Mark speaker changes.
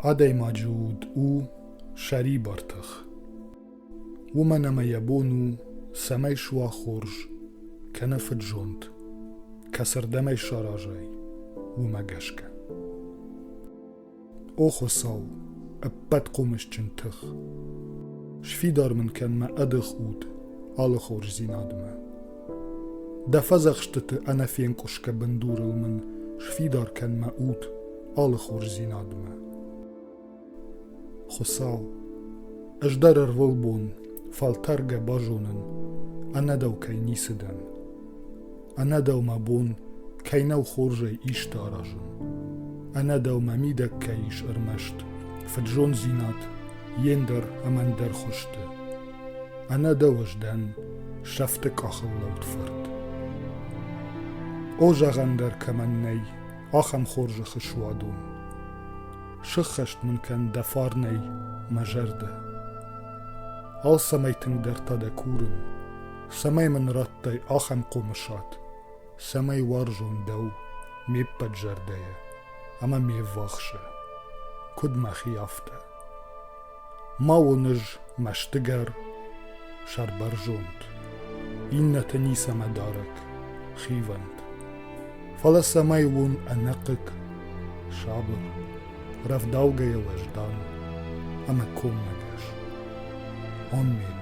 Speaker 1: Adej majud u شری بارتخ ومن ما يبونو سمي شوا خورج كنف الجند كسر دمي شراجي وما قشكا اوخو صاو ابت قومش جنتخ شفي دار من كان ما ادخ اود آل خورج زينادما دفزخ شتت انا فين كشك بندور المن شفي دار كان ما اود آل خورج زينادما خصاو اجدر الرولبون فالترجة باجونن أنا دو كي نيسدن أنا دو ما بون كي نو خورجي إيش تاراجن أنا دو ما ميدك كيش أرمشت فجون زينات يندر أمن در خشت أنا دو اجدن شفتك أخل لو تفرد أو جغندر كمن ني آخم خورج خشوادون شخشت من كان دفارني مجرده Al samajten der tada kuren, samaj men rattaj achem qomashat, samaj warjon dau, me padjardeje, ama me vakhshe, kud ma khiyafte. Mawonij mashtigar, shar barjont, inna tanisa madarak, khivant. Fala samaj won anaqik, shaber, rafdauge wajdan, ama kom nagash. On me